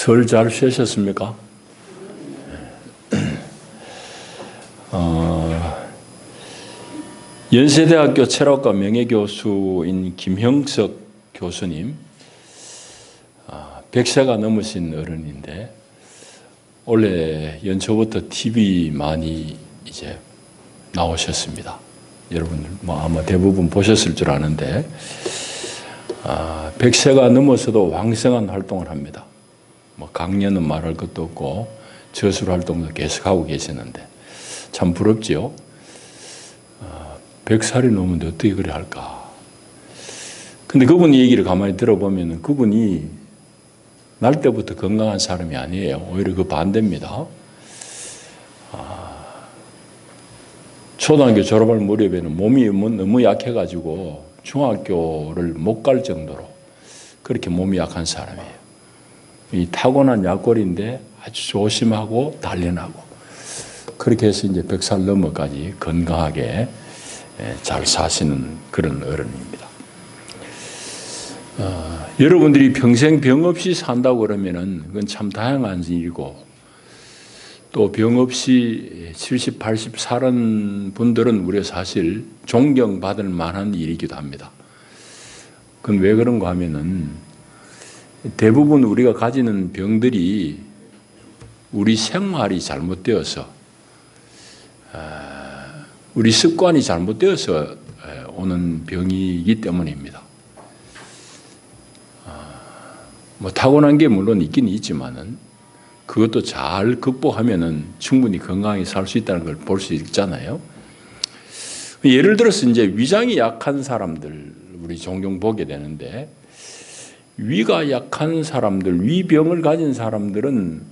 설 잘 쉬셨습니까? 연세대학교 철학과 명예교수인 김형석 교수님, 100세가 넘으신 어른인데 올해 연초부터 TV 많이 이제 나오셨습니다. 여러분들 아마 대부분 보셨을 줄 아는데 100세가 넘어서도 왕성한 활동을 합니다. 강연은 말할 것도 없고 저술 활동도 계속하고 계시는데 참 부럽지요. 100살이 넘는데 어떻게 그래 할까. 근데 그분 얘기를 가만히 들어보면 그분이 날 때부터 건강한 사람이 아니에요. 오히려 그 반대입니다. 초등학교 졸업할 무렵에는 몸이 너무 약해가지고 중학교를 못 갈 정도로 그렇게 몸이 약한 사람이에요. 이 타고난 약골인데 아주 조심하고 단련하고 그렇게 해서 이제 100살 넘어까지 건강하게 잘 사시는 그런 어른입니다. 여러분들이 평생 병 없이 산다고 그러면은 그건 참 다양한 일이고 또 병 없이 70, 80 사는 분들은 우리가 사실 존경받을 만한 일이기도 합니다. 그건 왜 그런가 하면은 대부분 우리가 가지는 병들이 우리 생활이 잘못되어서 우리 습관이 잘못되어서 오는 병이기 때문입니다. 타고난 게 물론 있긴 있지만은 그것도 잘 극복하면은 충분히 건강하게 살 수 있다는 걸 볼 수 있잖아요. 예를 들어서 이제 위장이 약한 사람들 우리 종종 보게 되는데 위가 약한 사람들, 위병을 가진 사람들은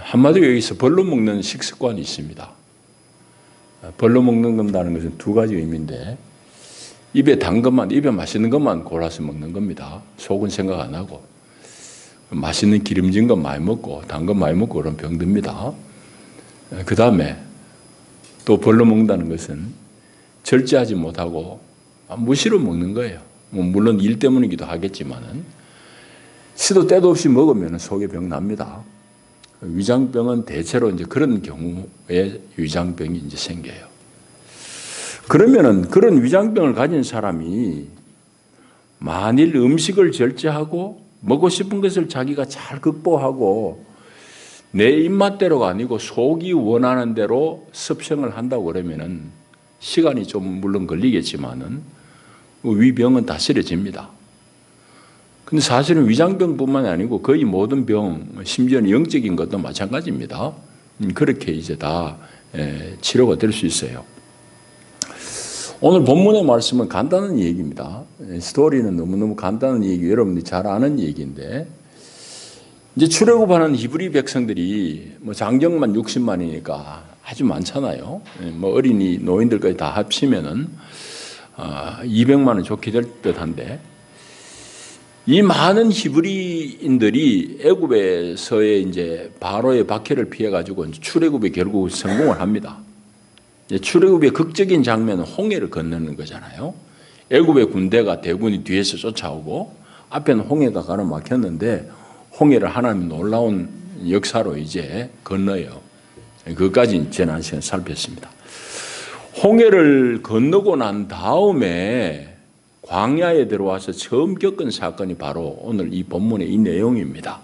한마디로 여기서 벌로 먹는 식습관이 있습니다. 벌로 먹는다는 것은 두 가지 의미인데 입에 단 것만, 입에 맛있는 것만 골라서 먹는 겁니다. 속은 생각 안 하고 맛있는 기름진 것 많이 먹고 단 것 많이 먹고 그런 병듭니다. 그 다음에 또 벌로 먹는다는 것은 절제하지 못하고 무시로 먹는 거예요. 물론 일 때문이기도 하겠지만은 시도 때도 없이 먹으면 속에 병 납니다. 위장병은 대체로 이제 그런 경우에 위장병이 이제 생겨요. 그러면은 그런 위장병을 가진 사람이 만일 음식을 절제하고 먹고 싶은 것을 자기가 잘 극복하고 내 입맛대로가 아니고 속이 원하는 대로 섭생을 한다고 그러면은 시간이 좀 물론 걸리겠지만은 위병은 다스려집니다. 근데 사실은 위장병뿐만이 아니고 거의 모든 병, 심지어는 영적인 것도 마찬가지입니다. 그렇게 이제 다 치료가 될 수 있어요. 오늘 본문의 말씀은 간단한 얘기입니다. 스토리는 너무너무 간단한 얘기, 여러분들이 잘 아는 얘기인데 이제 출애굽하는 히브리 백성들이 장정만 60만이니까 아주 많잖아요. 어린이 노인들까지 다 합치면은 200만은 좋게 될 듯한데 이 많은 히브리인들이 애굽에서의 이제 바로의 박해를 피해 가지고 출애굽에 결국 성공을 합니다. 출애굽의 극적인 장면은 홍해를 건너는 거잖아요. 애굽의 군대가 대군이 뒤에서 쫓아오고 앞에는 홍해가 가로막혔는데 홍해를 하나님 놀라운 역사로 이제 건너요. 그것까지 지난 시간 살폈습니다. 홍해를 건너고 난 다음에 광야에 들어와서 처음 겪은 사건이 바로 오늘 이 본문의 이 내용입니다.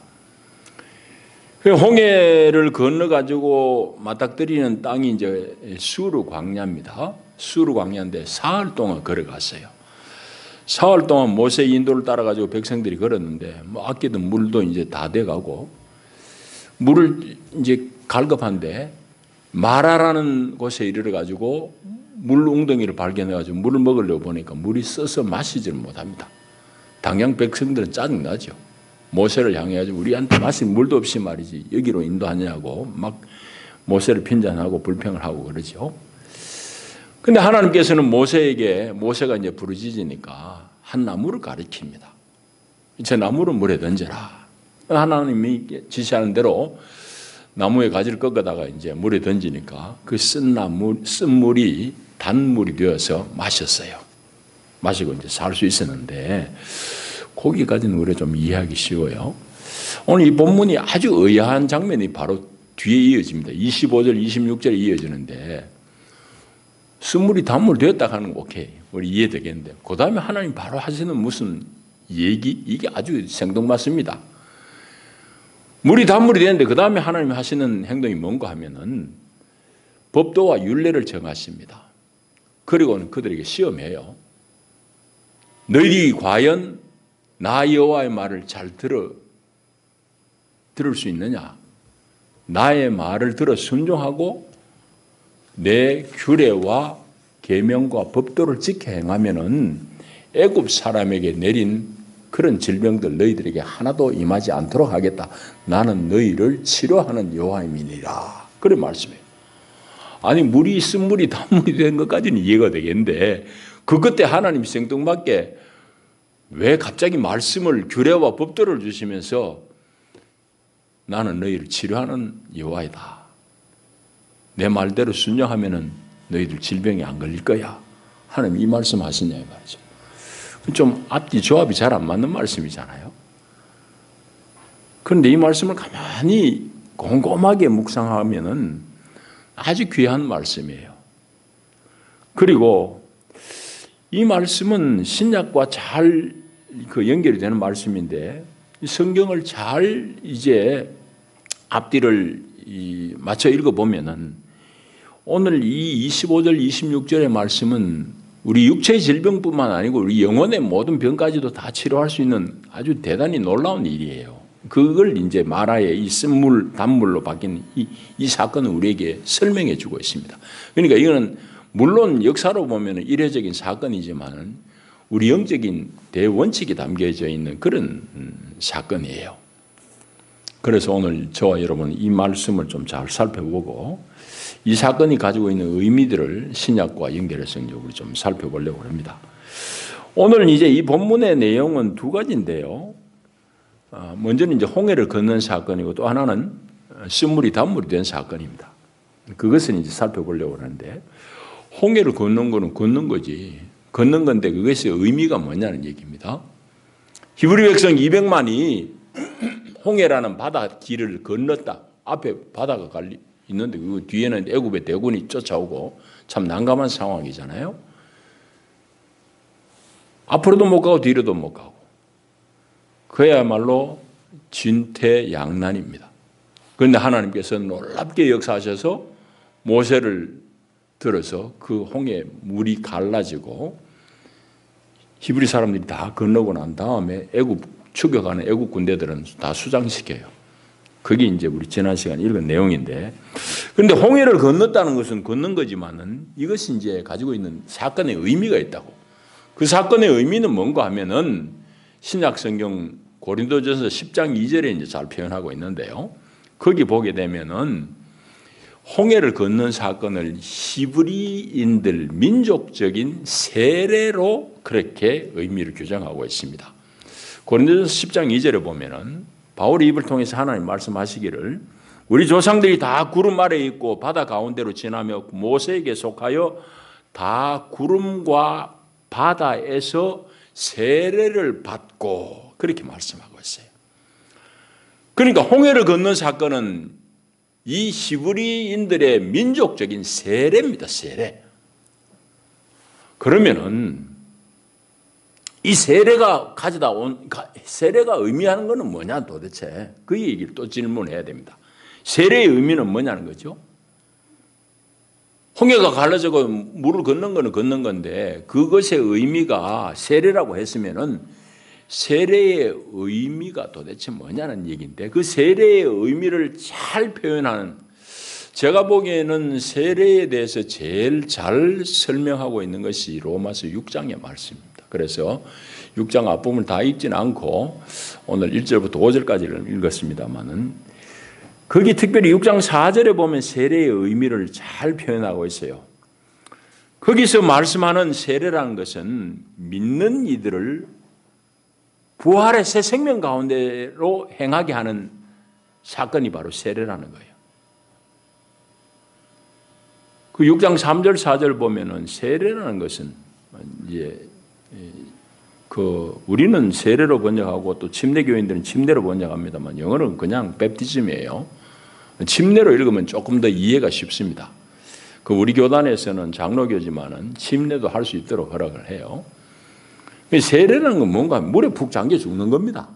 홍해를 건너가지고 맞닥뜨리는 땅이 이제 수르 광야입니다. 수르 광야인데 사흘 동안 걸어갔어요. 사흘 동안 모세 인도를 따라가지고 백성들이 걸었는데 아끼던 물도 이제 다 돼가고 물을 이제 갈급한데 마라라는 곳에 이르러가지고 물 웅덩이를 발견해가지고 물을 먹으려고 보니까 물이 써서 마시지를 못합니다. 당장 백성들은 짜증나죠. 모세를 향해가지고 우리한테 마실 물도 없이 말이지 여기로 인도하냐고 막 모세를 핀잔하고 불평을 하고 그러죠. 근데 하나님께서는 모세가 이제 부르짖으니까 한 나무를 가리킵니다. 저 나무를 물에 던져라. 하나님이 지시하는 대로 나무의 가지를 꺾어다가 이제 물에 던지니까 그 쓴 물이 단물이 되어서 마셨어요. 마시고 이제 살 수 있었는데 거기까지는 우리가 좀 이해하기 쉬워요. 오늘 이 본문이 아주 의아한 장면이 바로 뒤에 이어집니다. 25절, 26절에 이어지는데 쓴물이 단물 되었다 하는 거 오케이. 우리 이해되겠는데 그 다음에 하나님 바로 하시는 무슨 얘기? 이게 아주 생동맞습니다. 물이 단물이 되는데 그 다음에 하나님 하시는 행동이 뭔가 하면은 법도와 율례를 정하십니다. 그리고는 그들에게 시험해요. 너희들이 과연 나 여호와의 말을 잘 들을 수 있느냐? 나의 말을 들어 순종하고 내 규례와 계명과 법도를 지켜 행하면은 애굽 사람에게 내린 그런 질병들 너희들에게 하나도 임하지 않도록 하겠다. 나는 너희를 치료하는 여호와임이니라. 그런 말씀이에요. 아니 물이 쓴물이 단물이 된 것까지는 이해가 되겠는데 그 끝에 하나님 생뚱맞게 왜 갑자기 말씀을 규례와 법도를 주시면서 나는 너희를 치료하는 여호와이다. 내 말대로 순종하면은 너희들 질병이 안 걸릴 거야. 하나님 이 말씀 하시냐 이 말이죠. 좀 앞뒤 조합이 잘 안 맞는 말씀이잖아요. 그런데 이 말씀을 가만히 곰곰하게 묵상하면은 아주 귀한 말씀이에요. 그리고 이 말씀은 신약과 잘 연결이 되는 말씀인데 성경을 잘 이제 앞뒤를 맞춰 읽어보면은 오늘 이 25절, 26절의 말씀은 우리 육체의 질병뿐만 아니고 우리 영혼의 모든 병까지도 다 치료할 수 있는 아주 대단히 놀라운 일이에요. 그걸 이제 마라의 이 쓴물, 단물로 바뀐 이 사건은 우리에게 설명해 주고 있습니다. 그러니까 이거는 물론 역사로 보면 이례적인 사건이지만 우리 영적인 대원칙이 담겨져 있는 그런 사건이에요. 그래서 오늘 저와 여러분 이 말씀을 좀 잘 살펴보고 이 사건이 가지고 있는 의미들을 신약과 연결해서 우리 좀 살펴보려고 합니다. 오늘 이제 이 본문의 내용은 두 가지인데요. 먼저는 이제 홍해를 건넌 사건이고 또 하나는 쓴물이 단물이 된 사건입니다. 그것을 이제 살펴보려고 하는데 홍해를 건넌 거는 건넌 거지. 건넌 건데 그것의 의미가 뭐냐는 얘기입니다. 히브리 백성 200만이 홍해라는 바다 길을 건넜다. 앞에 바다가 있는데 그 뒤에는 애굽의 대군이 쫓아오고 참 난감한 상황이잖아요. 앞으로도 못 가고 뒤로도 못 가고 그야말로 진퇴양난입니다. 그런데 하나님께서 놀랍게 역사하셔서 모세를 들어서 그 홍해 물이 갈라지고 히브리 사람들이 다 건너고 난 다음에 추격하는 애국 군대들은 다 수장시켜요. 그게 이제 우리 지난 시간에 읽은 내용인데, 그런데 홍해를 건넜다는 것은 건넌 거지만은 이것이 이제 가지고 있는 사건의 의미가 있다고. 그 사건의 의미는 뭔가 하면은 신약 성경 고린도전서 10장 2절에 이제 잘 표현하고 있는데요. 거기 보게 되면은 홍해를 건넌 사건을 히브리인들 민족적인 세례로 그렇게 의미를 규정하고 있습니다. 고린도전서 10장 2절에 보면은 바울이 입을 통해서 하나님 말씀하시기를 우리 조상들이 다 구름 아래에 있고 바다 가운데로 지나며 모세에게 속하여 다 구름과 바다에서 세례를 받고 그렇게 말씀하고 있어요. 그러니까 홍해를 건넌 사건은 이 히브리인들의 민족적인 세례입니다. 세례. 그러면은 이 세례가 가져다 온 세례가 의미하는 것은 뭐냐 도대체 그 얘기를 또 질문해야 됩니다. 세례의 의미는 뭐냐는 거죠. 홍해가 갈라져서 물을 건넌 거는 건넌 건데 그것의 의미가 세례라고 했으면은 세례의 의미가 도대체 뭐냐는 얘기인데 그 세례의 의미를 잘 표현하는 제가 보기에는 세례에 대해서 제일 잘 설명하고 있는 것이 로마서 6장의 말씀입니다. 그래서 6장 앞부분을 다 읽지는 않고 오늘 1절부터 5절까지를 읽었습니다만은 거기 특별히 6장 4절에 보면 세례의 의미를 잘 표현하고 있어요. 거기서 말씀하는 세례라는 것은 믿는 이들을 부활의 새 생명 가운데로 행하게 하는 사건이 바로 세례라는 거예요. 그 6장 3절 4절 보면은 세례라는 것은 이제 우리는 세례로 번역하고 또 침례교인들은 침례로 번역합니다만 영어는 그냥 베프티즘이에요. 침례로 읽으면 조금 더 이해가 쉽습니다. 우리 교단에서는 장로교지만은 침례도 할 수 있도록 허락을 해요. 세례라는 건 뭔가 물에 푹 잠겨 죽는 겁니다.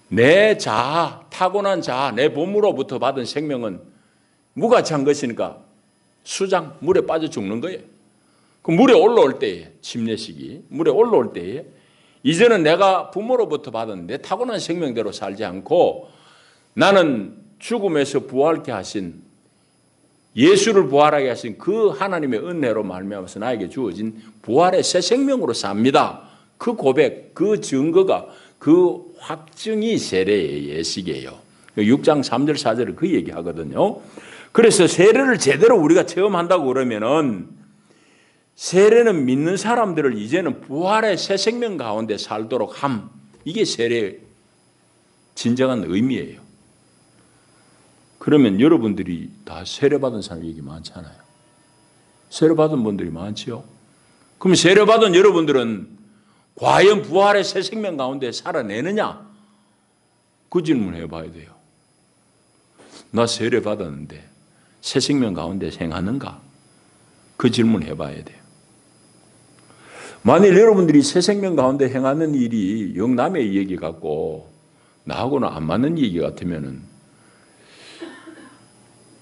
내 자아, 타고난 자아, 내 몸으로부터 받은 생명은 무가치한 것이니까 수장, 물에 빠져 죽는 거예요. 그 물에 올라올 때에, 침례식이 물에 올라올 때에 이제는 내가 부모로부터 받은 내 타고난 생명대로 살지 않고 나는 죽음에서 부활케 하신 예수를 부활하게 하신 그 하나님의 은혜로 말미암아서 나에게 주어진 부활의 새 생명으로 삽니다. 그 고백, 그 증거가, 그 확증이 세례의 예식이에요. 6장 3절 4절을 그 얘기하거든요. 그래서 세례를 제대로 우리가 체험한다고 그러면은 세례는 믿는 사람들을 이제는 부활의 새 생명 가운데 살도록 함. 이게 세례의 진정한 의미예요. 그러면 여러분들이 다 세례받은 사람 얘기 많잖아요. 세례받은 분들이 많지요. 그럼 세례받은 여러분들은 과연 부활의 새 생명 가운데 살아내느냐? 그 질문 해봐야 돼요. 나 세례받았는데 새 생명 가운데 행하는가? 그 질문 해봐야 돼요. 만일 여러분들이 새 생명 가운데 행하는 일이 영남의 얘기 같고 나하고는 안 맞는 얘기 같으면은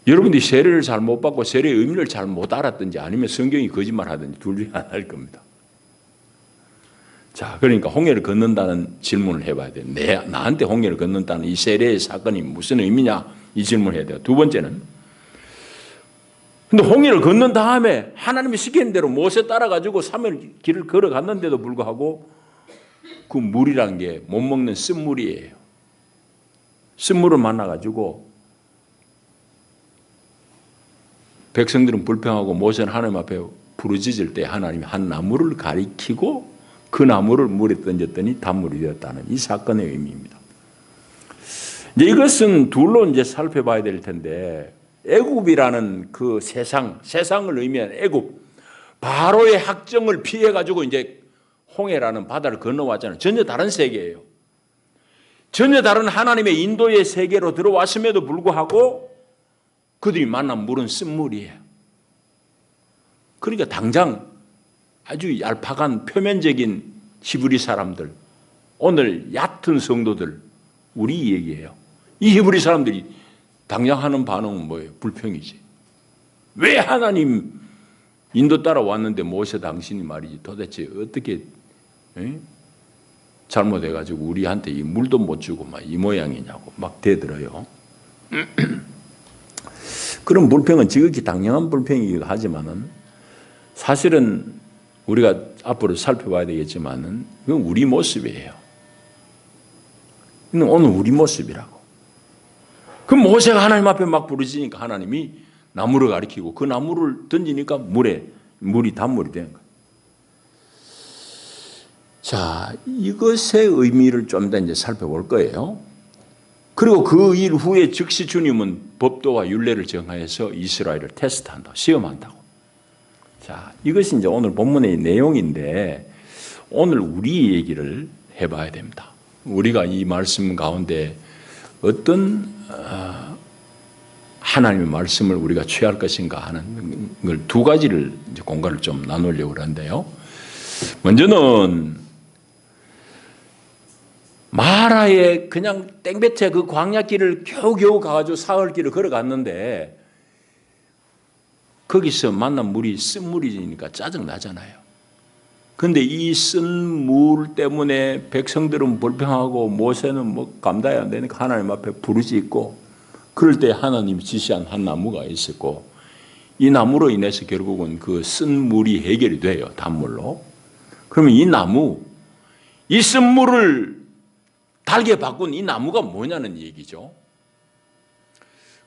여러분들이 세례를 잘 못 받고 세례의 의미를 잘 못 알았든지 아니면 성경이 거짓말하든지 둘 중에 하나일 겁니다. 자, 그러니까 홍해를 건넌다는 질문을 해봐야 돼요. 나한테 홍해를 건넌다는 이 세례의 사건이 무슨 의미냐? 이 질문을 해야 돼요. 두 번째는 근데 홍해를 건넌 다음에 하나님이 시키는 대로 모세 따라가지고 3일 길을 걸어갔는데도 불구하고 그 물이란 게 못 먹는 쓴물이에요. 쓴물을 만나가지고 백성들은 불평하고 모세는 하나님 앞에 부르짖을 때 하나님이 한 나무를 가리키고 그 나무를 물에 던졌더니 단물이 되었다는 이 사건의 의미입니다. 이제 이것은 둘로 이제 살펴봐야 될 텐데 애굽이라는 그 세상을 의미하는 애굽, 바로의 학정을 피해가지고 이제 홍해라는 바다를 건너왔잖아요. 전혀 다른 세계예요. 전혀 다른 하나님의 인도의 세계로 들어왔음에도 불구하고 그들이 만난 물은 쓴물이에요. 그러니까 당장 아주 얄팍한 표면적인 히브리 사람들, 오늘 얕은 성도들, 우리 얘기예요. 이 히브리 사람들이 당장 하는 반응은 뭐예요? 불평이지. 왜 하나님 인도 따라왔는데 모세 당신이 말이지 도대체 어떻게 잘못해가지고 우리한테 이 물도 못 주고 막 이 모양이냐고 막 대들어요. 그런 불평은 지극히 당연한 불평이기도 하지만은 사실은 우리가 앞으로 살펴봐야 되겠지만은 그건 우리 모습이에요. 오늘 우리 모습이라고. 그럼 모세가 하나님 앞에 막 부르짖으니까 하나님이 나무를 가리키고 그 나무를 던지니까 물이 단물이 되는 거예요. 자, 이것의 의미를 좀 더 이제 살펴볼 거예요. 그리고 그 일 후에 즉시 주님은 법도와 율례를 정하여서 이스라엘을 테스트한다, 시험한다고. 자, 이것이 이제 오늘 본문의 내용인데 오늘 우리 얘기를 해봐야 됩니다. 우리가 이 말씀 가운데 어떤 하나님의 말씀을 우리가 취할 것인가 하는 걸 두 가지를 이제 공간을 좀 나누려고 하는데요. 먼저는 마라에 그냥 땡볕에 그 광야길을 겨우겨우 가가지고 사흘길을 걸어갔는데 거기서 만난 물이 쓴물이니까 짜증나잖아요. 그런데 이 쓴 물 때문에 백성들은 불평하고 모세는 뭐 감당이 안 되니까 하나님 앞에 부르짖고 그럴 때 하나님이 지시한 한 나무가 있었고 이 나무로 인해서 결국은 그 쓴 물이 해결이 돼요. 단물로. 그러면 이 나무, 이 쓴 물을 달게 바꾼 이 나무가 뭐냐는 얘기죠.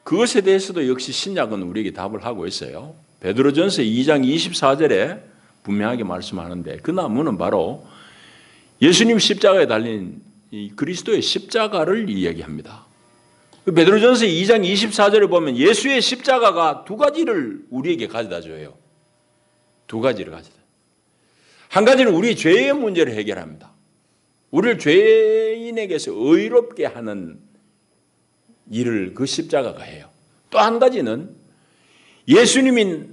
그것에 대해서도 역시 신약은 우리에게 답을 하고 있어요. 베드로전서 2장 24절에 분명하게 말씀하는데 그 나무는 바로 예수님 십자가에 달린 이 그리스도의 십자가를 이야기합니다. 베드로전서 2장 24절을 보면 예수의 십자가가 두 가지를 우리에게 가져다 줘요. 두 가지를 가져다. 한 가지는 우리 죄의 문제를 해결합니다. 우리를 죄인에게서 의롭게 하는 일을 그 십자가가 해요. 또 한 가지는 예수님이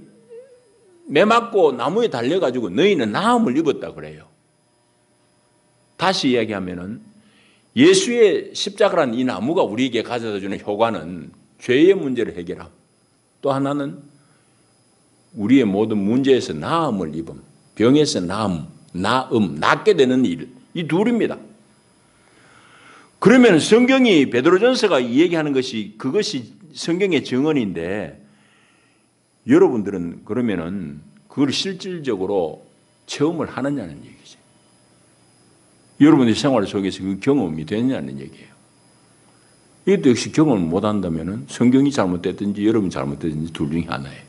매 맞고 나무에 달려가지고 너희는 나음을 입었다 그래요. 다시 이야기하면은 예수의 십자가라는 이 나무가 우리에게 가져다 주는 효과는 죄의 문제를 해결함. 또 하나는 우리의 모든 문제에서 나음을 입음, 병에서 나음, 낫게 되는 일, 이 둘입니다. 그러면 성경이 베드로전서가 얘기하는 것이 그것이 성경의 증언인데 여러분들은 그러면은 그걸 실질적으로 체험을 하느냐는 얘기죠. 여러분의 생활 속에서 그 경험이 되느냐는 얘기예요. 이것도 역시 경험을 못 한다면은 성경이 잘못됐든지 여러분이 잘못됐든지 둘 중에 하나예요.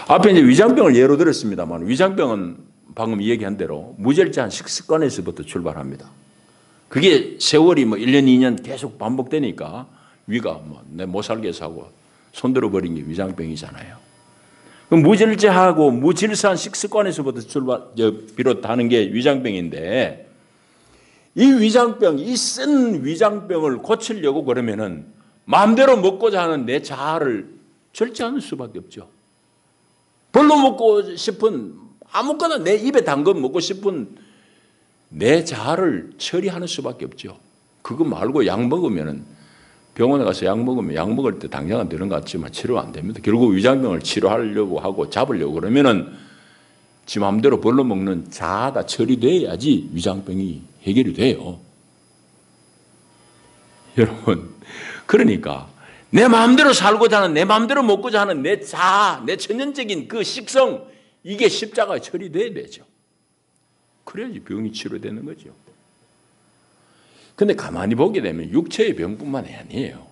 앞에 이제 위장병을 예로 들었습니다만 위장병은 방금 얘기한 대로 무절제한 식습관에서부터 출발합니다. 그게 세월이 1년, 2년 계속 반복되니까 위가 내 못 살게 해서 하고 손들어 버린 게 위장병이잖아요. 그럼 무절제하고 무질서한 식습관에서부터 비롯하는 게 위장병인데 이 위장병, 이 쓴 위장병을 고치려고 그러면은 마음대로 먹고자 하는 내 자아를 절제하는 수밖에 없죠. 별로 먹고 싶은 아무거나 내 입에 단 거 먹고 싶은 내 자아를 처리하는 수밖에 없죠. 그거 말고 약 먹으면은 병원에 가서 약 먹으면 약 먹을 때 당장은 되는 것 같지만 치료 안 됩니다. 결국 위장병을 치료하려고 하고 잡으려고 그러면은 지 마음대로 벌러 먹는 자아가 처리돼야지 위장병이 해결이 돼요. 여러분, 그러니까 내 마음대로 살고자 하는, 내 마음대로 먹고자 하는 내 자아, 내 천연적인 그 식성, 이게 십자가에 처리돼야 되죠. 그래야지 병이 치료되는 거죠. 근데 가만히 보게 되면 육체의 병뿐만 아니에요.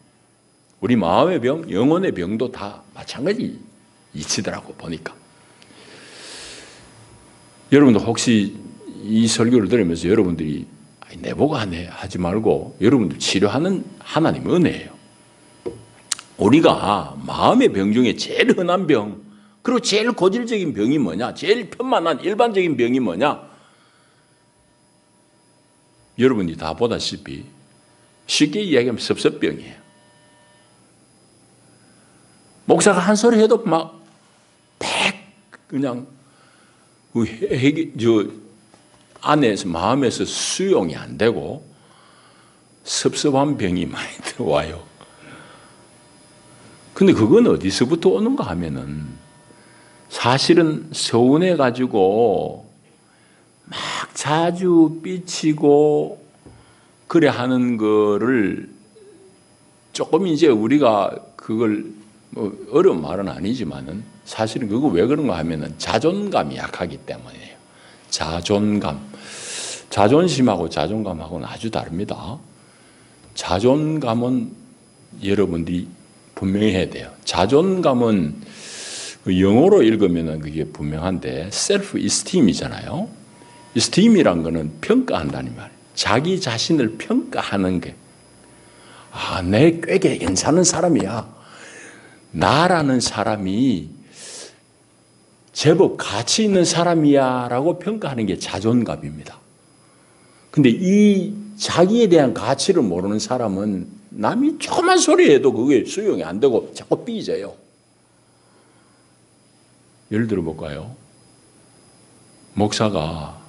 우리 마음의 병, 영혼의 병도 다 마찬가지 이치더라고 보니까. 여러분들 혹시 이 설교를 들으면서 여러분들이 내보고 하네 하지 말고 여러분들 치료하는 하나님의 은혜예요. 우리가 마음의 병 중에 제일 흔한 병, 그리고 제일 고질적인 병이 뭐냐? 제일 편만한 일반적인 병이 뭐냐? 여러분이 다 보다시피 쉽게 이야기하면 섭섭병이에요. 목사가 한 소리 해도 막 그냥 안에서 마음에서 수용이 안 되고 섭섭한 병이 많이 들어와요. 근데 그건 어디서부터 오는가 하면은 사실은 서운해 가지고 막 자주 삐치고 그래 하는 거를 조금 이제 우리가 그걸 어려운 말은 아니지만은 사실은 그거 왜 그런가 하면은 자존감이 약하기 때문이에요. 자존감. 자존심하고 자존감하고는 아주 다릅니다. 자존감은 여러분들이 분명히 해야 돼요. 자존감은 영어로 읽으면은 그게 분명한데 self esteem이잖아요. esteem이란 거는 평가한다는 말. 자기 자신을 평가하는 게. 내 꽤 괜찮은 사람이야. 나라는 사람이 제법 가치 있는 사람이야 라고 평가하는 게 자존감입니다. 근데 이 자기에 대한 가치를 모르는 사람은 남이 조그만 소리 해도 그게 수용이 안 되고 자꾸 삐져요. 예를 들어 볼까요? 목사가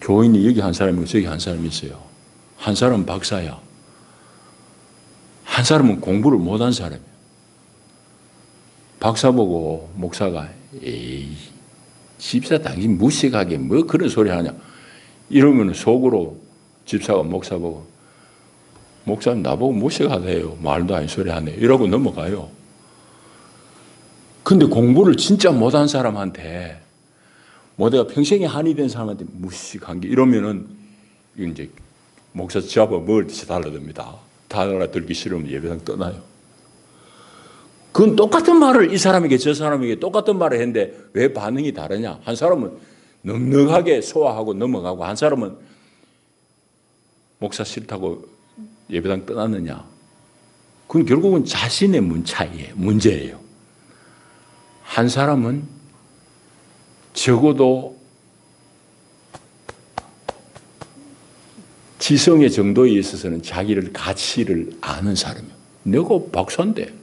교인이 여기 한 사람이고 저기 한 사람이 있어요. 한 사람은 박사야. 한 사람은 공부를 못한 사람이야. 박사 보고 목사가 에이 집사 당신 무식하게 뭐 그런 소리 하냐 이러면 속으로 집사가 목사 보고 목사님 나보고 무식하대요. 말도 아닌 소리 하네 이러고 넘어가요. 근데 공부를 진짜 못한 사람한테 뭐 내가 평생에 한이 된 사람한테 무식한 게 이러면은 이제 목사 잡아 먹을 듯이 달라듭니다. 달라들기 싫으면 예배당 떠나요. 그건 똑같은 말을 이 사람에게 저 사람에게 똑같은 말을 했는데 왜 반응이 다르냐? 한 사람은 넉넉하게 소화하고 넘어가고 한 사람은 목사 싫다고 예배당 떠났느냐? 그건 결국은 자신의 문제예요. 한 사람은 적어도 지성의 정도에 있어서는 자기를 가치를 아는 사람이에요. 내가 박사인데.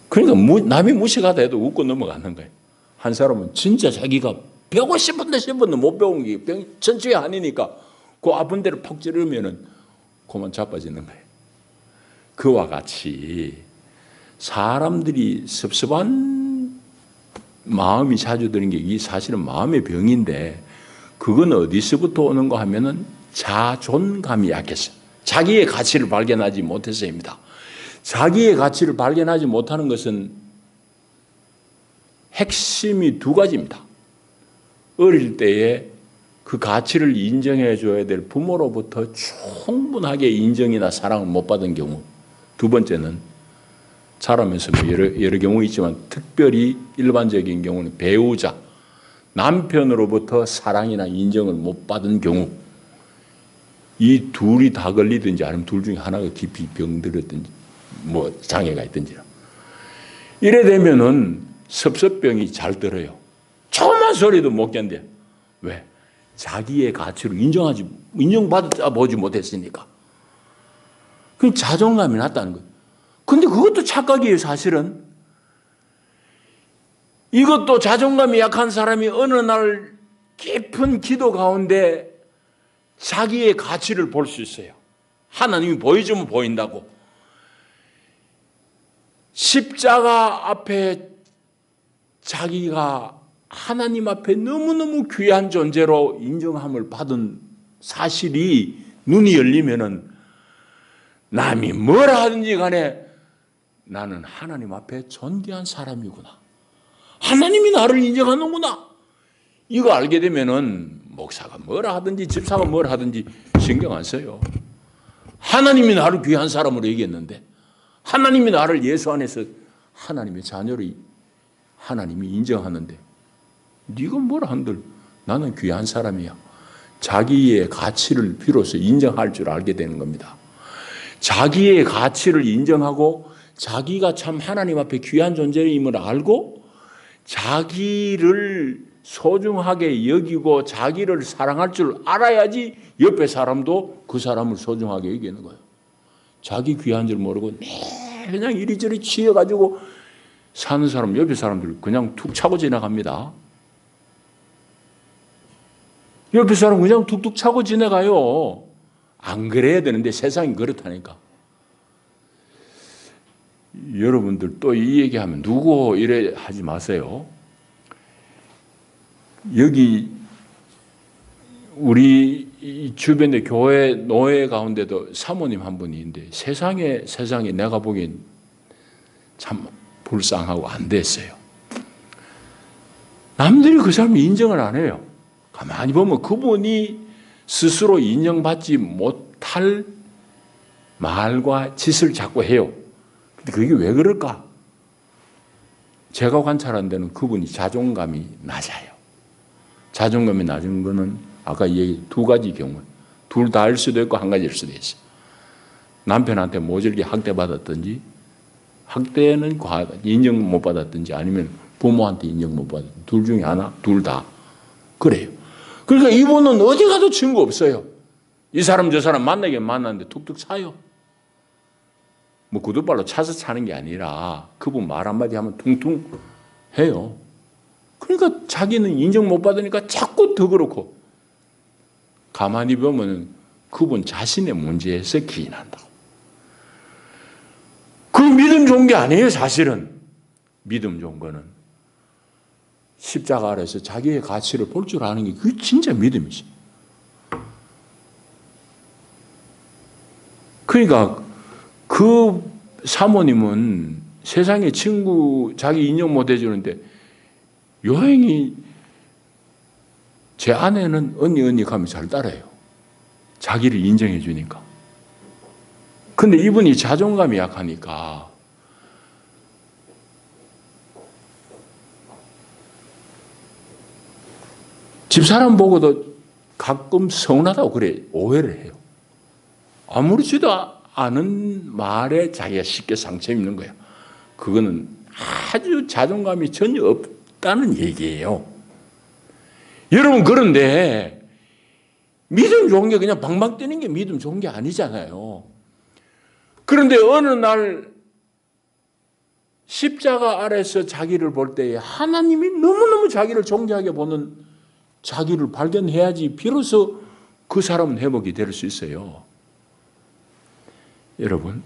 그러니까 남이 무식하다 해도 웃고 넘어가는 거예요. 한 사람은 진짜 자기가 배우고 싶은데 못 배운 게 천추의 한이니까 그 아픈 데를 퍽 찌르면은 그만 자빠지는 거예요. 그와 같이 사람들이 섭섭한 마음이 자주 드는 게 이 사실은 마음의 병인데 그건 어디서부터 오는 거 하면은 자존감이 약해서 자기의 가치를 발견하지 못해서입니다. 자기의 가치를 발견하지 못하는 것은 핵심이 두 가지입니다. 어릴 때에 그 가치를 인정해 줘야 될 부모로부터 충분하게 인정이나 사랑을 못 받은 경우, 두 번째는 자라면서 여러 경우 있지만 특별히 일반적인 경우는 배우자, 남편으로부터 사랑이나 인정을 못 받은 경우, 이 둘이 다 걸리든지 아니면 둘 중에 하나가 깊이 병들었든지 뭐 장애가 있든지라. 이래 되면은 섭섭병이 잘 들어요. 조그만 소리도 못 견뎌. 왜? 자기의 가치를 인정받아보지 못했으니까. 그 자존감이 낮다는 거예요. 근데 그것도 착각이에요, 사실은. 이것도 자존감이 약한 사람이 어느 날 깊은 기도 가운데 자기의 가치를 볼 수 있어요. 하나님이 보여주면 보인다고. 십자가 앞에 자기가 하나님 앞에 너무너무 귀한 존재로 인정함을 받은 사실이 눈이 열리면은 남이 뭐라 하든지 간에 나는 하나님 앞에 존귀한 사람이구나. 하나님이 나를 인정하는구나. 이거 알게 되면은 목사가 뭐라 하든지 집사가 뭐라 하든지 신경 안 써요. 하나님이 나를 귀한 사람으로 얘기했는데 하나님이 나를 예수 안에서 하나님의 자녀로 하나님이 인정하는데 네가 뭐라 한들 나는 귀한 사람이야. 자기의 가치를 비로소 인정할 줄 알게 되는 겁니다. 자기의 가치를 인정하고 자기가 참 하나님 앞에 귀한 존재임을 알고 자기를 소중하게 여기고 자기를 사랑할 줄 알아야지 옆에 사람도 그 사람을 소중하게 여기는 거예요. 자기 귀한 줄 모르고 그냥 이리저리 치여가지고 사는 사람, 옆에 사람들 그냥 툭 차고 지나갑니다. 옆에 사람 그냥 툭툭 차고 지나가요. 안 그래야 되는데 세상이 그렇다니까. 여러분들 또 이 얘기하면 누구 이래 하지 마세요. 여기 우리 주변의 교회 노예 가운데도 사모님 한 분이 있는데 세상에 내가 보기엔 참 불쌍하고 안 됐어요. 남들이 그 사람을 인정을 안 해요. 가만히 보면 그분이 스스로 인정받지 못할 말과 짓을 자꾸 해요. 근데 그게 왜 그럴까? 제가 관찰한 데는 그분이 자존감이 낮아요. 자존감이 낮은 거는 아까 얘기 두 가지 경우, 둘 다일 수도 있고 한 가지일 수도 있어요. 남편한테 모질게 학대받았든지, 학대는 인정 못 받았든지 아니면 부모한테 인정 못 받았든지, 둘 중에 하나, 둘 다. 그래요. 그러니까 이분은 어디 가도 증거 없어요. 이 사람 저 사람 만나긴 만났는데 툭툭 차요. 뭐 구두발로 차서 차는 게 아니라 그분 말 한마디 하면 퉁퉁 해요. 그러니까 자기는 인정 못 받으니까 자꾸 더 그렇고 가만히 보면 그분 자신의 문제에서 기인한다. 그 믿음 좋은 게 아니에요, 사실은. 믿음 좋은 거는 십자가 아래서 자기의 가치를 볼 줄 아는 게 그게 진짜 믿음이지. 그러니까 그 사모님은 세상에 친구 자기 인정 못 해주는데 여행이 제 아내는 언니 가면 잘 따라요. 자기를 인정해 주니까. 근데 이분이 자존감이 약하니까 집사람 보고도 가끔 서운하다고 그래 오해를 해요. 아무렇지도 않은 말에 자기가 쉽게 상처 입는 거야. 그거는 아주 자존감이 전혀 없다는 얘기예요. 여러분, 그런데 믿음 좋은 게 그냥 방방 뛰는 게 믿음 좋은 게 아니잖아요. 그런데 어느 날 십자가 아래서 자기를 볼 때에 하나님이 너무너무 자기를 존귀하게 보는 자기를 발견해야지 비로소 그 사람은 회복이 될 수 있어요. 여러분,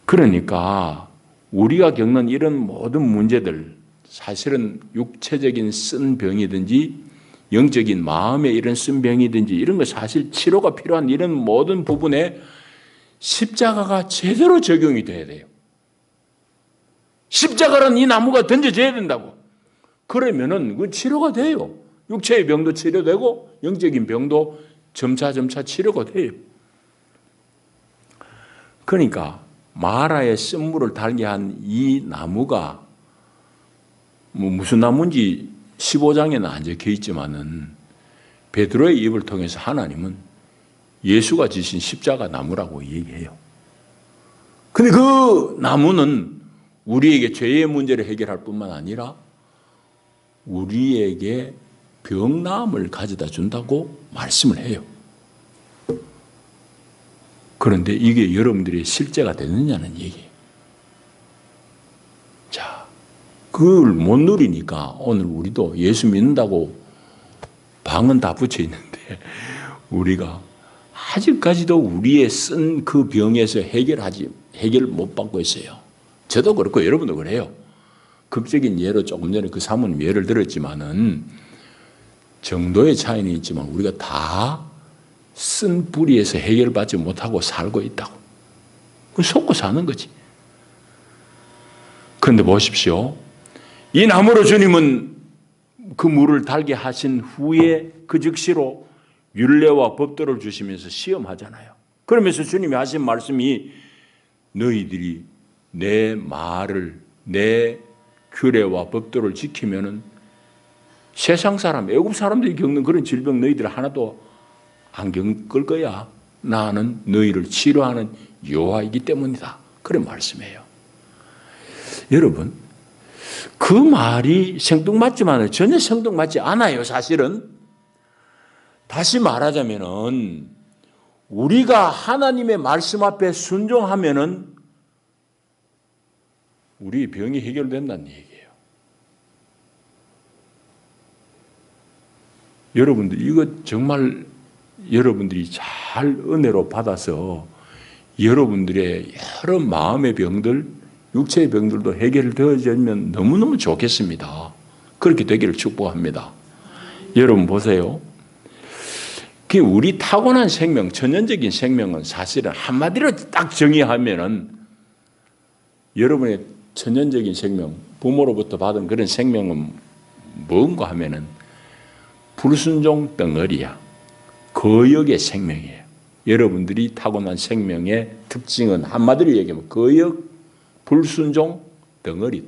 그러니까 우리가 겪는 이런 모든 문제들, 사실은 육체적인 쓴 병이든지 영적인 마음의 이런 쓴 병이든지 이런 거 사실 치료가 필요한 이런 모든 부분에 십자가가 제대로 적용이 돼야 돼요. 십자가란 이 나무가 던져져야 된다고. 그러면은 그 치료가 돼요. 육체의 병도 치료되고 영적인 병도 점차 치료가 돼요. 그러니까 마라의 쓴물을 달게 한 이 나무가 무슨 나무인지 15장에는 안 적혀 있지만은 베드로의 입을 통해서 하나님은 예수가 지신 십자가 나무라고 얘기해요. 근데 그 나무는 우리에게 죄의 문제를 해결할 뿐만 아니라 우리에게 병나음을 가져다 준다고 말씀을 해요. 그런데 이게 여러분들이 실제가 되느냐는 얘기예요. 자, 그걸 못 누리니까 오늘 우리도 예수 믿는다고 방은 다 붙여 있는데 우리가 아직까지도 우리의 쓴 그 병에서 해결 못 받고 있어요. 저도 그렇고 여러분도 그래요. 극적인 예로 조금 전에 그 사모님 예를 들었지만은 정도의 차이는 있지만 우리가 다 쓴 뿌리에서 해결받지 못하고 살고 있다고. 속고 사는 거지. 그런데 보십시오. 이 나무로 주님은 그 물을 달게 하신 후에 그 즉시로 율례와 법도를 주시면서 시험하잖아요. 그러면서 주님이 하신 말씀이 너희들이 내 말을, 내 규례와 법도를 지키면은 세상 사람, 애국 사람들이 겪는 그런 질병 너희들 하나도 안 겪을 거야. 나는 너희를 치료하는 여호와이기 때문이다. 그런 말씀이에요. 여러분, 그 말이 생뚱맞지만 전혀 생뚱맞지 않아요. 사실은 다시 말하자면은 우리가 하나님의 말씀 앞에 순종하면은 우리 병이 해결된다는 얘기예요. 여러분들 이거 정말 여러분들이 잘 은혜로 받아서 여러분들의 여러 마음의 병들, 육체의 병들도 해결되어지면 너무너무 좋겠습니다. 그렇게 되기를 축복합니다. 여러분 보세요. 우리 타고난 생명, 천연적인 생명은 사실은 한마디로 딱 정의하면은 여러분의 천연적인 생명, 부모로부터 받은 그런 생명은 뭔가 하면은 불순종 덩어리야. 거역의 생명이에요. 여러분들이 타고난 생명의 특징은 한마디로 얘기하면 거역, 불순종, 덩어리.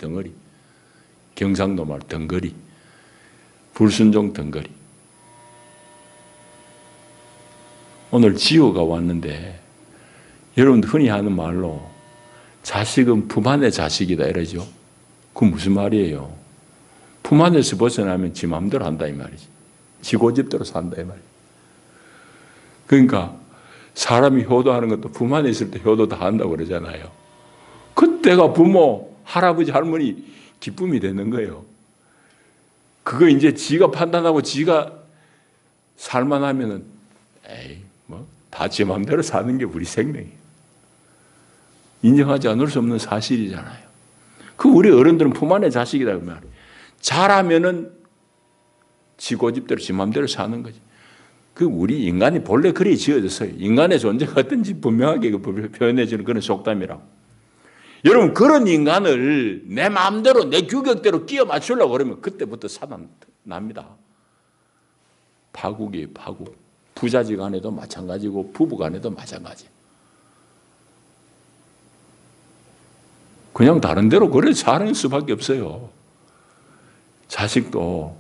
경상도 말 덩거리. 불순종 덩거리. 오늘 지호가 왔는데 여러분들 흔히 하는 말로 자식은 품 안의 자식이다 이러죠. 그건 무슨 말이에요? 품 안에서 벗어나면 지 마음대로 한다 이 말이지. 지 고집대로 산다 이 말이지. 그러니까 사람이 효도하는 것도 품 안에 있을 때 효도 다 한다고 그러잖아요. 그때가 부모, 할아버지, 할머니 기쁨이 되는 거예요. 그거 이제 지가 판단하고 지가 살만하면은 에이 다 지 마음대로 사는 게 우리 생명이에요. 인정하지 않을 수 없는 사실이잖아요. 그 우리 어른들은 품 안의 자식이다 그 말이에요. 잘하면은 지 고집대로 지 마음대로 사는 거지. 그 우리 인간이 본래 그래 지어졌어요. 인간의 존재가 어떤지 분명하게 표현해주는 그런 속담이라고. 여러분 그런 인간을 내 마음대로 내 규격대로 끼워 맞추려고 그러면 그때부터 사단 납니다. 파국이에요. 파국. 부자지 간에도 마찬가지고 부부 간에도 마찬가지. 그냥 다른 대로 그래 사는 수밖에 없어요. 자식도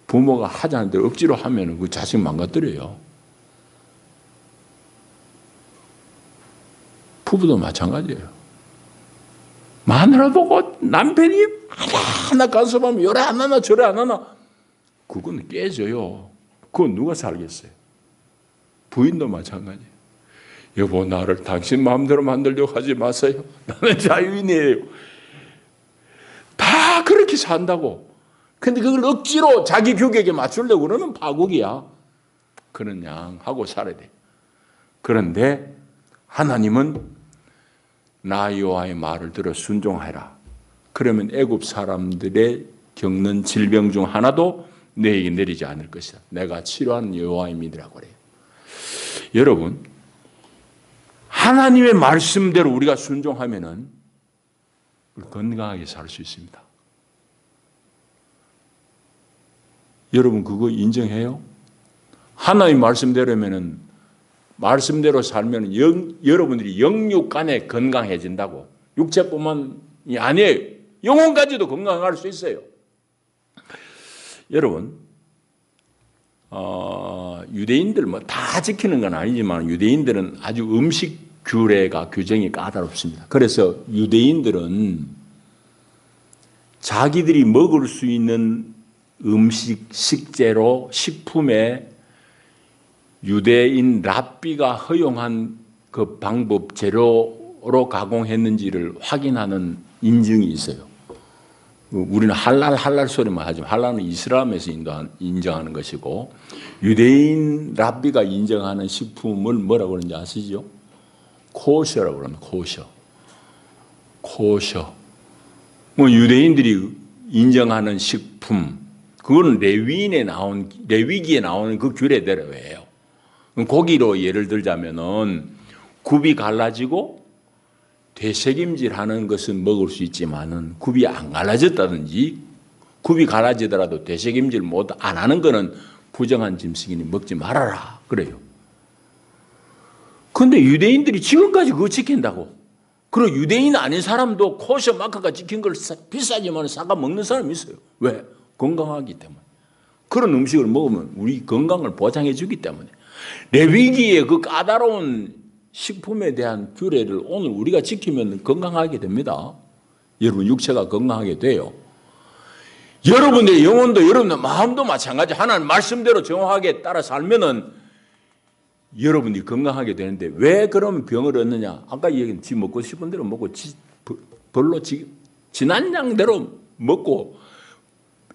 부모가 하자는 대로 억지로 하면 그 자식 망가뜨려요. 부부도 마찬가지예요. 마누라 보고 남편이 하나 간섭하면 요래 안 하나 저래 안 하나 그건 깨져요. 그건 누가 살겠어요? 부인도 마찬가지예요. 여보, 나를 당신 마음대로 만들려고 하지 마세요. 나는 자유인이에요. 다 그렇게 산다고. 근데 그걸 억지로 자기 규격에 맞추려고 그러면 파국이야. 그런 양 하고 살아야 돼. 그런데 하나님은 나 여호와의 말을 들어 순종하라. 그러면 애굽 사람들의 겪는 질병 중 하나도 너에게 내리지 않을 것이다. 내가 치료하는 여호와입니다라고 그래요. 여러분, 하나님의 말씀대로 우리가 순종하면은 건강하게 살 수 있습니다. 여러분 그거 인정해요? 하나님 말씀대로면은 말씀대로 살면 여러분들이 영육간에 건강해진다고. 육체뿐만이 아니에요. 영혼까지도 건강할 수 있어요. 여러분, 유대인들 뭐 다 지키는 건 아니지만 유대인들은 아주 음식 규정이 까다롭습니다. 그래서 유대인들은 자기들이 먹을 수 있는 음식, 식재료, 식품에 유대인 랍비가 허용한 그 방법 재료로 가공했는지를 확인하는 인증이 있어요. 우리는 할랄 소리만 하지만 할랄은 이슬람에서 인정하는 것이고 유대인 랍비가 인정하는 식품을 뭐라고 그러는지 아시죠? 코셔라고 그럽니다. 코셔. 뭐 유대인들이 인정하는 식품, 그거는 레위기에 나오는 그 규례대로예요. 고기로 예를 들자면은 굽이 갈라지고 되새김질하는 것은 먹을 수 있지만은 굽이 안 갈라졌다든지 굽이 갈라지더라도 되새김질 안 하는 것은 부정한 짐승이니 먹지 말아라 그래요. 그런데 유대인들이 지금까지 그거 지킨다고. 그리고 유대인 아닌 사람도 코셔 마크가 지킨 걸 비싸지만 사가 먹는 사람이 있어요. 왜? 건강하기 때문에. 그런 음식을 먹으면 우리 건강을 보장해 주기 때문에. 레위기의 그 까다로운 식품에 대한 규례를 오늘 우리가 지키면 건강하게 됩니다. 여러분 육체가 건강하게 돼요. 여러분의 영혼도 여러분의 마음도 마찬가지. 하나님 말씀대로 정확하게 따라 살면은 여러분이 건강하게 되는데 왜 그러면 병을 얻느냐? 아까 얘기한 지 먹고 싶은 대로 먹고 별로 지난 양대로 먹고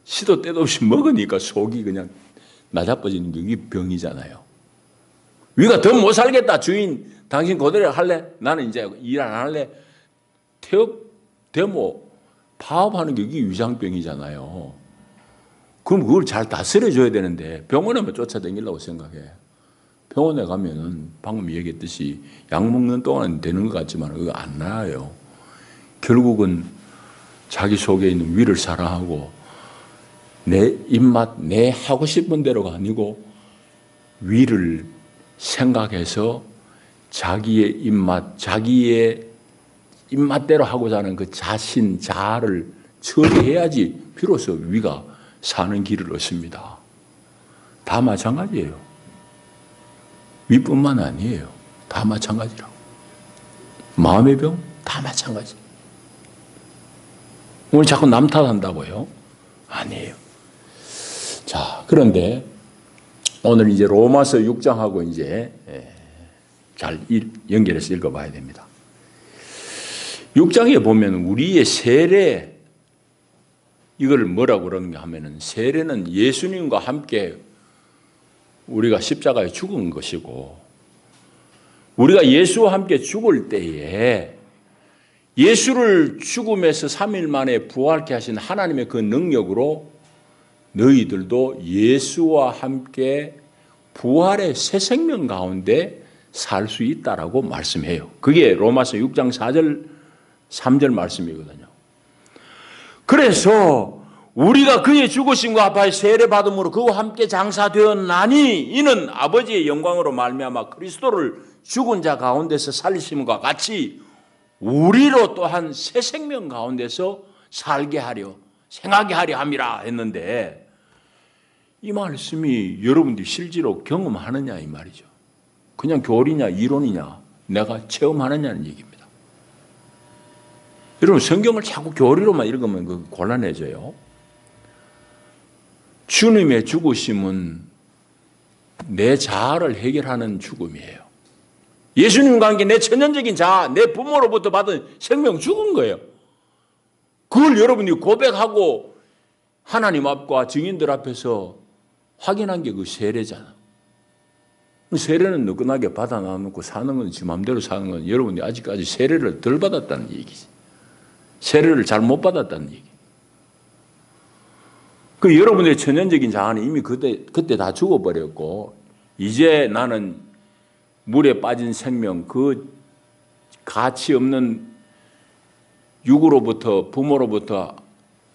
시도 때도 없이 먹으니까 속이 그냥 나자빠지는 게 이게 병이잖아요. 우리가 더 못 살겠다. 주인 당신 그대로 할래? 나는 이제 일 안 할래? 데모 파업하는 게 이게 위장병이잖아요. 그럼 그걸 잘 다스려줘야 되는데 병원에만 쫓아다니려고 생각해. 병원에 가면은 방금 얘기했듯이 약 먹는 동안은 되는 것 같지만 그거 안 나아요. 결국은 자기 속에 있는 위를 사랑하고 내 입맛, 내 하고 싶은 대로가 아니고 위를 생각해서 자기의 입맛대로 하고자 하는 그 자아를 처리해야지 비로소 위가 사는 길을 얻습니다. 다 마찬가지예요. 위뿐만 아니에요. 다 마찬가지라고. 마음의 병 다 마찬가지. 오늘 자꾸 남 탓한다고요? 아니에요. 자, 그런데 오늘 이제 로마서 6장하고 이제 잘 연결해서 읽어봐야 됩니다. 6장에 보면 우리의 세례, 이걸 뭐라고 그러는가 하면은 세례는 예수님과 함께 우리가 십자가에 죽은 것이고 우리가 예수와 함께 죽을 때에 예수를 죽음에서 3일 만에 부활케 하신 하나님의 그 능력으로 너희들도 예수와 함께 부활의 새 생명 가운데 살 수 있다라고 말씀해요. 그게 로마서 6장 4절 3절 말씀이거든요. 그래서 우리가 그의 죽으심과 합하여 세례받음으로 그와 함께 장사되었나니 이는 아버지의 영광으로 말미암아 그리스도를 죽은 자 가운데서 살리심과 같이 우리로 또한 새 생명 가운데서 살게 하려 생하게 하려 함이라 했는데 이 말씀이 여러분들이 실제로 경험하느냐 이 말이죠. 그냥 교리냐 이론이냐 내가 체험하느냐는 얘기입니다. 여러분 성경을 자꾸 교리로만 읽으면 곤란해져요. 주님의 죽으심은 내 자아를 해결하는 죽음이에요. 예수님과 함께 내 천연적인 자아, 내 부모로부터 받은 생명 죽은 거예요. 그걸 여러분이 고백하고 하나님 앞과 증인들 앞에서 확인한 게 그 세례잖아. 세례는 느긋하게 받아 놔놓고 사는 건 지 맘대로 사는 건 여러분이 아직까지 세례를 덜 받았다는 얘기지. 세례를 잘 못 받았다는 얘기. 그 여러분의 천연적인 자아는 이미 그때 다 죽어버렸고, 이제 나는 물에 빠진 생명, 그 가치 없는 육으로부터, 부모로부터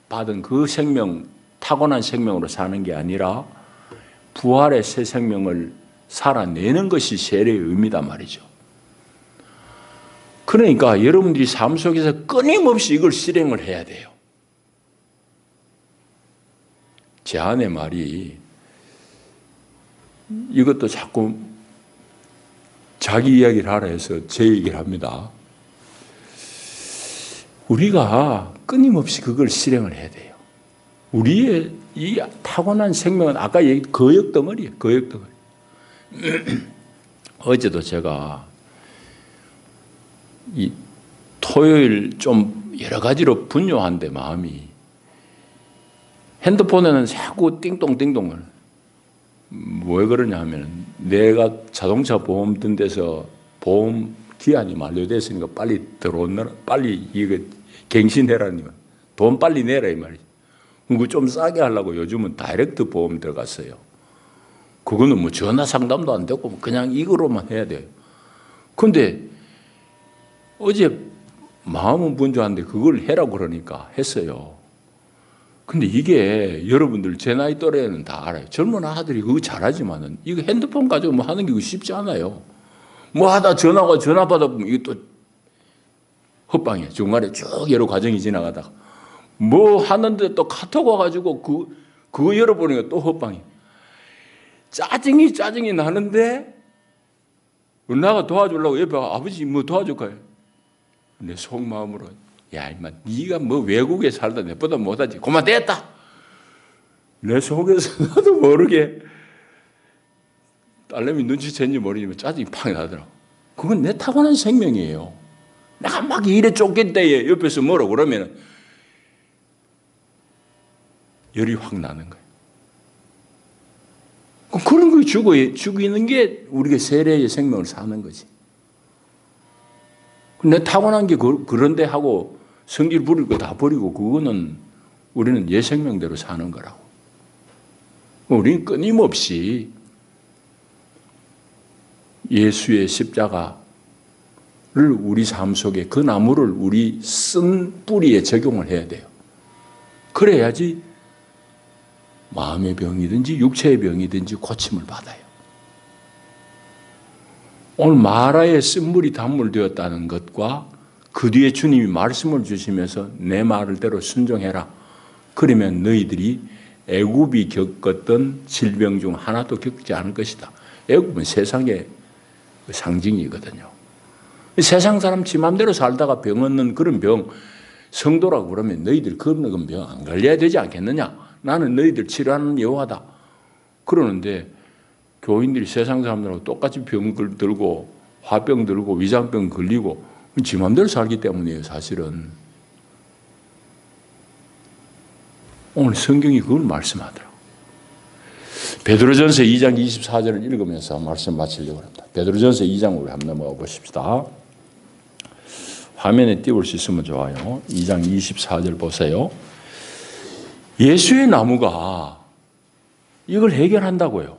받은 그 생명, 타고난 생명으로 사는 게 아니라 부활의 새 생명을 살아내는 것이 세례의 의미단 말이죠. 그러니까 여러분들이 삶 속에서 끊임없이 이걸 실행을 해야 돼요. 제 아내 말이 이것도 자꾸 자기 이야기를 하라 해서 제 얘기를 합니다. 우리가 끊임없이 그걸 실행을 해야 돼요. 우리의 이 타고난 생명은 아까 얘기 거역덩어리예요. 거역덩어리. 어제도 제가 이 토요일 좀 여러 가지로 분요한데 마음이 핸드폰에는 자꾸 띵동띵동을 왜 그러냐 하면 내가 자동차 보험 든 데서 보험 기한이 만료됐으니까 빨리 들어오느라 빨리 이거 갱신해라니 돈 빨리 내라 이 말이지. 그거 좀 싸게 하려고 요즘은 다이렉트 보험 들어갔어요. 그거는 뭐 전화 상담도 안 되고 그냥 이거로만 해야 돼요. 근데 어제 마음은 분주한데 그걸 해라고 그러니까 했어요. 근데 이게 여러분들 제 나이 또래는 다 알아요. 젊은 아들이 그거 잘하지만은 이거 핸드폰 가지고 뭐 하는 게 쉽지 않아요. 뭐 하다 전화 받아보면 이게 또 헛방이에요. 중간에 쭉 여러 과정이 지나가다가 뭐 하는데 또 카톡 와가지고 그거 열어보니까 또 헛방이에요. 짜증이 나는데 나가 도와주려고 옆에 아버지 뭐 도와줄까요? 내 속마음으로 야 임마 네가 뭐 외국에 살다 내보다 못하지 그만 됐다. 내 속에서 나도 모르게 딸내미 눈치챘는지 모르지만 짜증이 팍 나더라고. 그건 내 타고난 생명이에요. 내가 막 일에 쫓길 때에 옆에서 뭐라고 그러면 열이 확 나는 거예요. 그런 거 죽이는 게 우리가 세례의 생명을 사는 거지. 내 타고난 게 그런데 하고 성질 부릴 거 다 버리고 그거는 우리는 옛 생명대로 사는 거라고. 우리는 끊임없이 예수의 십자가를 우리 삶 속에 그 나무를 우리 쓴 뿌리에 적용을 해야 돼요. 그래야지 마음의 병이든지 육체의 병이든지 고침을 받아요. 오늘 마라에 쓴물이 단물되었다는 것과 그 뒤에 주님이 말씀을 주시면서 내 말대로 순종해라. 그러면 너희들이 애굽이 겪었던 질병 중 하나도 겪지 않을 것이다. 애굽은 세상의 상징이거든요. 세상 사람 지 맘대로 살다가 병 얻는 그런 병, 성도라고 그러면 너희들 그런 병 안 걸려야 되지 않겠느냐? 나는 너희들 치료하는 여호와다. 그러는데 교인들이 세상 사람들하고 똑같이 병 들고 화병 들고 위장병 걸리고 지 맘대로 살기 때문이에요. 사실은. 오늘 성경이 그걸 말씀하더라고요. 베드로전서 2장 24절을 읽으면서 말씀 마치려고 합니다. 베드로전서 2장으로 한번 넘어가 보십시다. 화면에 띄울 수 있으면 좋아요. 2장 24절 보세요. 예수의 나무가 이걸 해결한다고요.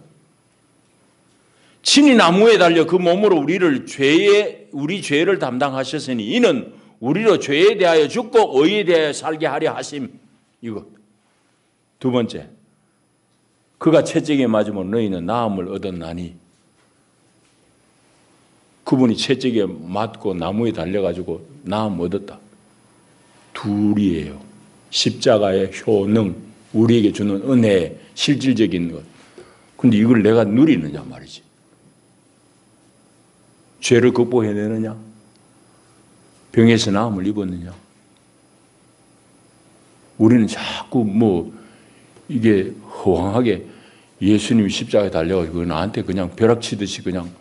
친히 나무에 달려 그 몸으로 우리 죄를 담당하셨으니 이는 우리로 죄에 대하여 죽고 의에 대하여 살게 하려 하심. 이거. 두 번째. 그가 채찍에 맞으면 너희는 나음을 얻었나니. 그분이 채찍에 맞고 나무에 달려가지고 나음 얻었다. 둘이에요. 십자가의 효능, 우리에게 주는 은혜, 실질적인 것. 근데 이걸 내가 누리느냐 말이지. 죄를 극복해내느냐? 병에서 나음을 입었느냐? 우리는 자꾸 이게 허황하게 예수님이 십자가에 달려가지고 나한테 그냥 벼락치듯이 그냥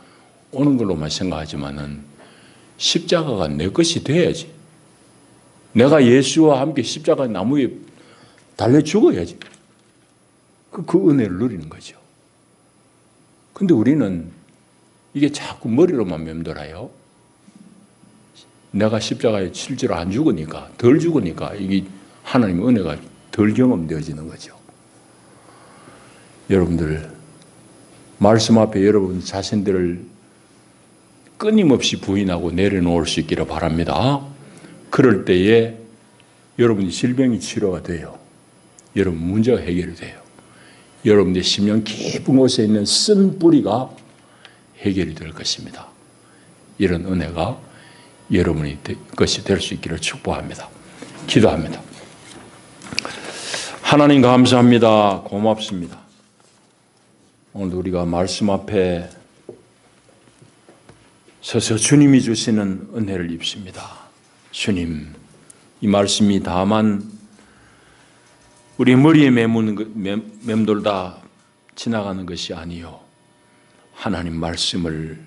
오는 걸로만 생각하지만은 십자가가 내 것이 돼야지. 내가 예수와 함께 십자가 나무에 달려 죽어야지. 그 은혜를 누리는 거죠. 근데 우리는 이게 자꾸 머리로만 맴돌아요. 내가 십자가에 실제로 안 죽으니까, 덜 죽으니까 이게 하나님의 은혜가 덜 경험되어지는 거죠. 여러분들, 말씀 앞에 여러분 자신들을 끊임없이 부인하고 내려놓을 수 있기를 바랍니다. 그럴 때에 여러분의 질병이 치료가 돼요. 여러분 문제가 해결이 돼요. 여러분의 심령 깊은 곳에 있는 쓴 뿌리가 해결이 될 것입니다. 이런 은혜가 여러분의 것이 될 수 있기를 축복합니다. 기도합니다. 하나님 감사합니다. 고맙습니다. 오늘 우리가 말씀 앞에 서서 주님이 주시는 은혜를 입습니다. 주님, 이 말씀이 다만 우리 머리에 맴돌다 지나가는 것이 아니요, 하나님 말씀을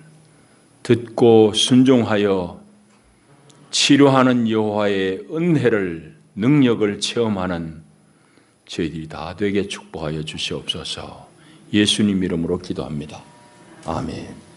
듣고 순종하여 치료하는 여호와의 은혜를, 능력을 체험하는 저희들이 다 되게 축복하여 주시옵소서. 예수님 이름으로 기도합니다. 아멘.